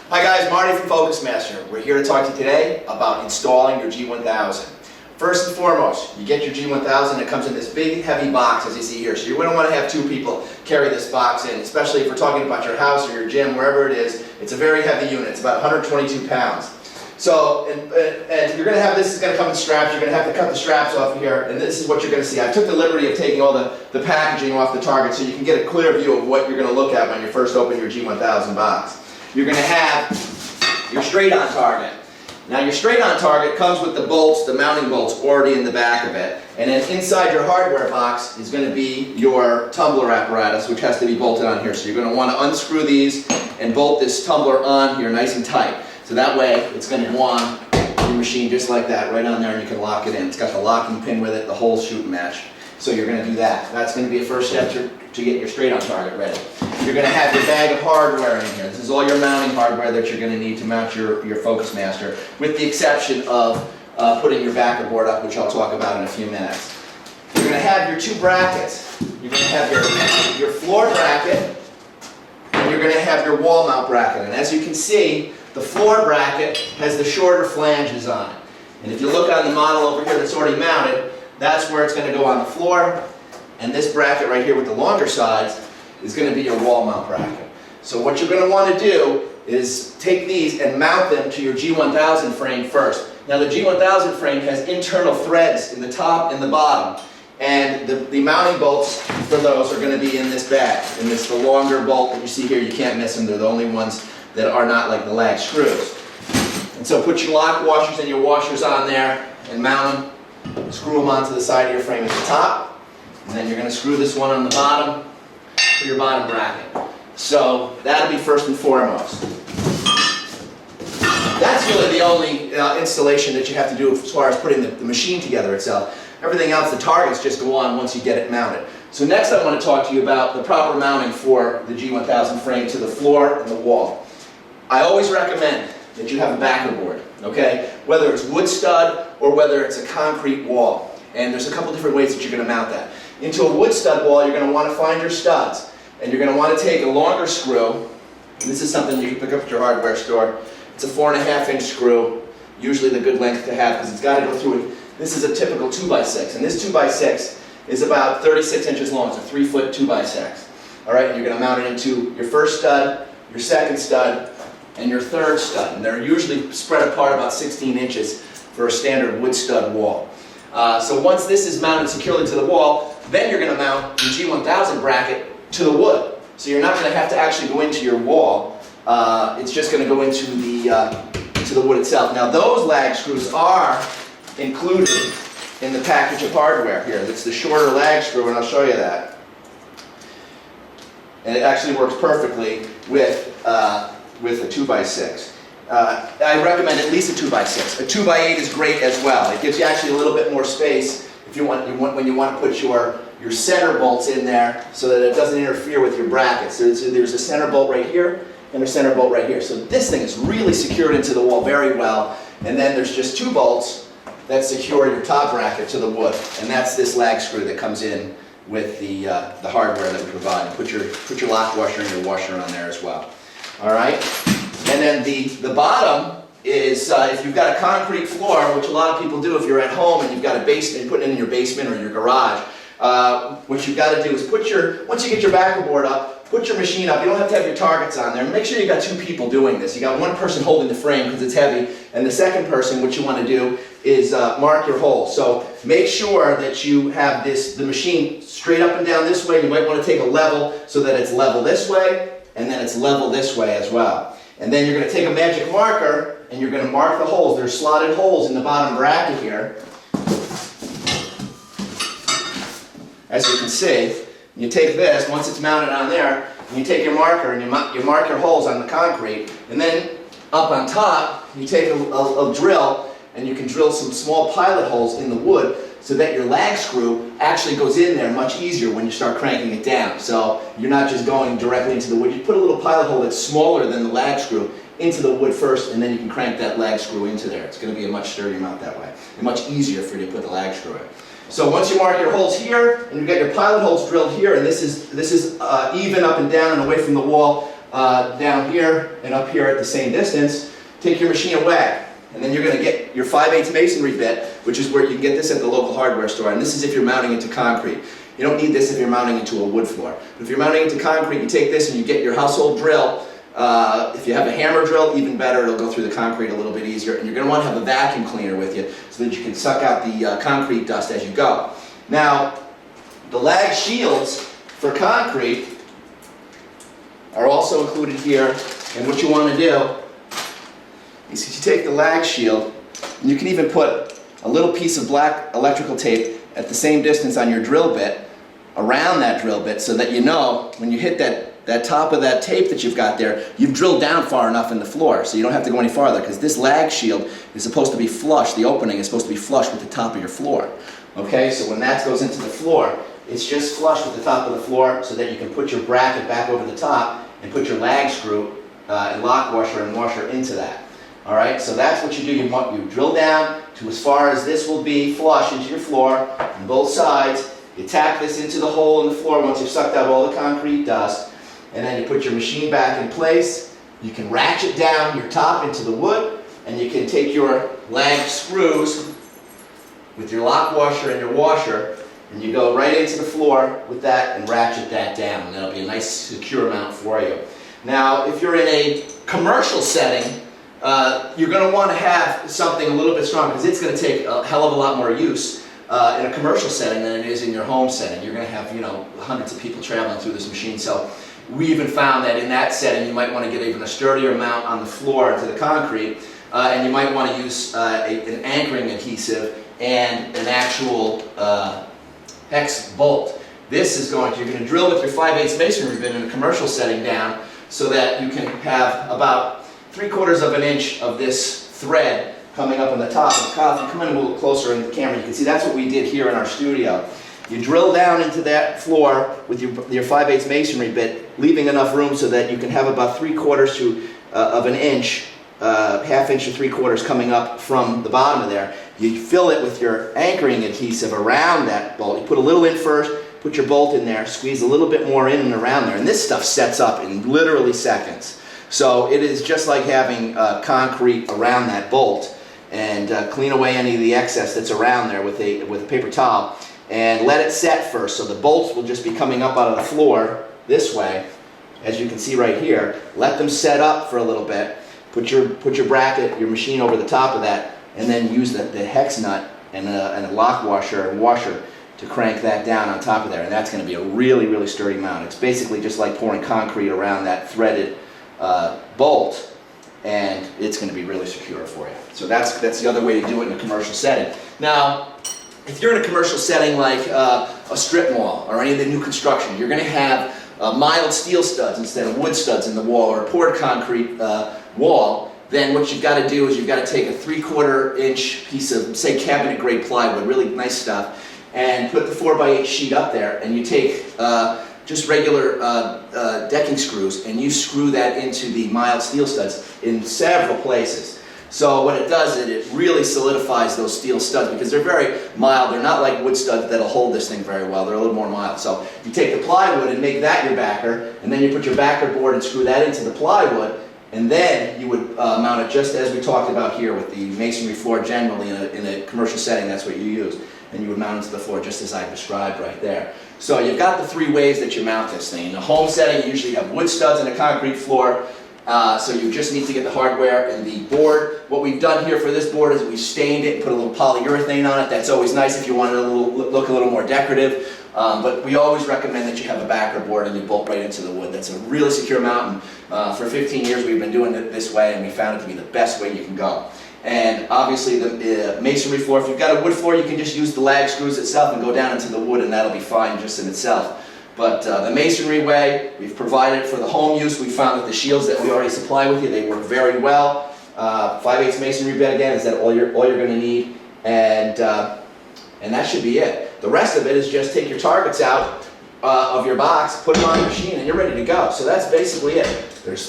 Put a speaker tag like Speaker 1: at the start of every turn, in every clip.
Speaker 1: Hi guys, Marty from Focusmaster. We're here to talk to you today about installing your G-1000. First and foremost, you get your G-1000. It comes in this big heavy box as you see here. So you're going to want to have two people carry this box in, especially if we're talking about your house or your gym, wherever it is. It's a very heavy unit. It's about 122 pounds. So, and you're going to have this is going to come in straps. You're going to have to cut the straps off here, and this is what you're going to see. I took the liberty of taking all the packaging off the target so you can get a clear view of what you're going to look at when you first open your G-1000 box. You're going to have your straight-on target. Now your straight-on target comes with the bolts, the mounting bolts already in the back of it, and then inside your hardware box is going to be your tumbler apparatus, which has to be bolted on here. So you're going to want to unscrew these and bolt this tumbler on here nice and tight. So that way it's going to go on your machine just like that, right on there, and you can lock it in. It's got the locking pin with it, the whole shoot and match. So you're going to do that. That's going to be a first step to get your straight-on target ready. You're going to have your bag of hardware in here. This is all your mounting hardware that you're going to need to mount your Focusmaster, with the exception of putting your backer board up, which I'll talk about in a few minutes. You're going to have your two brackets. You're going to have your floor bracket, and you're going to have your wall mount bracket. And as you can see, the floor bracket has the shorter flanges on it. And if you look on the model over here that's already mounted, that's where it's going to go on the floor. And this bracket right here with the longer sides is going to be your wall mount bracket. So what you're going to want to do is take these and mount them to your G1000 frame first. Now the G1000 frame has internal threads in the top and the bottom. And the mounting bolts for those are going to be in this bag. And it's the longer bolt that you see here. You can't miss them. They're the only ones that are not like the lag screws. And so put your lock washers and your washers on there and mount them. Screw them onto the side of your frame at the top. And then you're going to screw this one on the bottom for your bottom bracket. So that'll be first and foremost. That's really the only installation that you have to do as far as putting the machine together itself. Everything else, the targets just go on once you get it mounted. So next I want to talk to you about the proper mounting for the G1000 frame to the floor and the wall. I always recommend that you have a backer board, okay? Whether it's wood stud or whether it's a concrete wall. And there's a couple different ways that you're going to mount that. Into a wood stud wall, you're going to want to find your studs. And you're going to want to take a longer screw. And this is something you can pick up at your hardware store. It's a 4.5-inch screw, usually the good length to have because it's got to go through it. This is a typical 2x6. And this 2x6 is about 36 inches long. It's a 3-foot 2x6. All right, and you're going to mount it into your first stud, your second stud, and your third stud. And they're usually spread apart about 16 inches for a standard wood stud wall. So once this is mounted securely to the wall, then you're going to mount the G1000 bracket to the wood. So you're not going to have to actually go into your wall. It's just going to go into the wood itself. Now those lag screws are included in the package of hardware here. It's the shorter lag screw, and I'll show you that. And it actually works perfectly with a 2x6. I recommend at least a 2x6. A 2x8 is great as well. It gives you actually a little bit more space if you want when you want to put your center bolts in there so that it doesn't interfere with your brackets. So there's a center bolt right here and a center bolt right here. So this thing is really secured into the wall very well. And then there's just two bolts that secure your top bracket to the wood. And that's this lag screw that comes in with the hardware that we provide. Put your lock washer and your washer on there as well. All right. And then the bottom is, if you've got a concrete floor, which a lot of people do if you're at home and you've got a basement, you put it in your basement or your garage, what you've got to do is once you get your backer board up, put your machine up. You don't have to have your targets on there. Make sure you've got two people doing this. You got one person holding the frame because it's heavy, and the second person, what you want to do is mark your holes. So make sure that you have the machine straight up and down this way. You might want to take a level so that it's level this way, and then it's level this way as well. And then you're going to take a magic marker and you're going to mark the holes. There's slotted holes in the bottom bracket here. As you can see, you take this, once it's mounted on there, and you take your marker and you mark your holes on the concrete. And then up on top, you take a drill and you can drill some small pilot holes in the wood so that your lag screw actually goes in there much easier when you start cranking it down. So you're not just going directly into the wood. You put a little pilot hole that's smaller than the lag screw into the wood first, and then you can crank that lag screw into there. It's going to be a much sturdier mount that way, and much easier for you to put the lag screw in. So once you mark your holes here, and you've got your pilot holes drilled here, and this is even up and down and away from the wall, down here and up here at the same distance, take your machine away. And then you're going to get your 5/8 masonry bit, which is where you can get this at the local hardware store. And this is if you're mounting into concrete. You don't need this if you're mounting into a wood floor. But if you're mounting into concrete, you take this and you get your household drill. If you have a hammer drill, even better, it'll go through the concrete a little bit easier. And you're going to want to have a vacuum cleaner with you so that you can suck out the concrete dust as you go. Now, the lag shields for concrete are also included here. And what you want to do is you take the lag shield, and you can even put a little piece of black electrical tape at the same distance on your drill bit, around that drill bit, so that you know when you hit that top of that tape that you've got there, you've drilled down far enough in the floor, so you don't have to go any farther, because this lag shield is supposed to be flush, the opening is supposed to be flush with the top of your floor. Okay, so when that goes into the floor, it's just flush with the top of the floor so that you can put your bracket back over the top and put your lag screw and lock washer and washer into that. All right, so that's what you do. You drill down to as far as this will be flush into your floor on both sides. You tap this into the hole in the floor once you've sucked out all the concrete dust, and then you put your machine back in place. You can ratchet down your top into the wood, and you can take your lag screws with your lock washer and your washer, and you go right into the floor with that and ratchet that down, and that'll be a nice secure mount for you. Now, if you're in a commercial setting, you're going to want to have something a little bit stronger, because it's going to take a hell of a lot more use in a commercial setting than it is in your home setting. You're going to have, hundreds of people traveling through this machine. So we even found that in that setting, you might want to get even a sturdier mount on the floor into the concrete, and you might want to use an anchoring adhesive and an actual hex bolt. This is you're going to drill with your 5/8 masonry bit in a commercial setting down so that you can have about 3/4 of an inch of this thread coming up on the top. And Kyle, if you come in a little closer in the camera, you can see that's what we did here in our studio. You drill down into that floor with your 5/8 masonry bit, leaving enough room so that you can have about 3/4 of an inch, 1/2 inch or 3/4 coming up from the bottom of there. You fill it with your anchoring adhesive around that bolt. You put a little in first, put your bolt in there, squeeze a little bit more in and around there, and this stuff sets up in literally seconds. So it is just like having concrete around that bolt, and clean away any of the excess that's around there with a paper towel, and let it set first. So the bolts will just be coming up out of the floor this way, as you can see right here. Let them set up for a little bit. Put your bracket, your machine over the top of that, and then use the hex nut and a lock washer and washer to crank that down on top of there. And that's going to be a really, really sturdy mount. It's basically just like pouring concrete around that threaded bolt, and it's going to be really secure for you. So that's the other way to do it in a commercial setting. Now, if you're in a commercial setting like a strip mall or any of the new construction, you're going to have mild steel studs instead of wood studs in the wall, or a poured concrete wall. Then what you've got to do is you've got to take a 3/4 inch piece of, say, cabinet grade plywood, really nice stuff, and put the 4x8 sheet up there, and you take just regular decking screws, and you screw that into the mild steel studs in several places. So what it does is it really solidifies those steel studs, because they're very mild. They're not like wood studs that'll hold this thing very well. They're a little more mild. So you take the plywood and make that your backer, and then you put your backer board and screw that into the plywood, and then you would mount it just as we talked about here with the masonry floor generally in a commercial setting. That's what you use. And you would mount it to the floor just as I described right there. So you've got the 3 ways that you mount this thing. In a home setting, you usually have wood studs and a concrete floor. So you just need to get the hardware and the board. What we've done here for this board is we've stained it and put a little polyurethane on it. That's always nice if you want it to look a little more decorative. But we always recommend that you have a backer board and you bolt right into the wood. That's a really secure mount. For 15 years we've been doing it this way, and we found it to be the best way you can go. And obviously the masonry floor, if you've got a wood floor, you can just use the lag screws itself and go down into the wood, and that'll be fine just in itself. But the masonry way, we've provided for the home use. We found that the shields that we already supply with you, they work very well. 5/8 masonry bed, again, is that all you're going to need, and that should be it. The rest of it is just take your targets out of your box, put them on the machine, and you're ready to go. So that's basically it.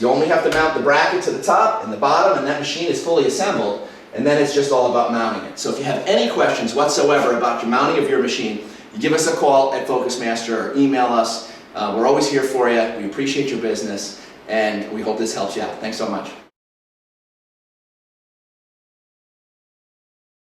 Speaker 1: You only have to mount the bracket to the top and the bottom, and that machine is fully assembled, and then it's just all about mounting it. So if you have any questions whatsoever about your mounting of your machine, you give us a call at Focusmaster or email us. We're always here for you. We appreciate your business, and we hope this helps you out. Thanks so much.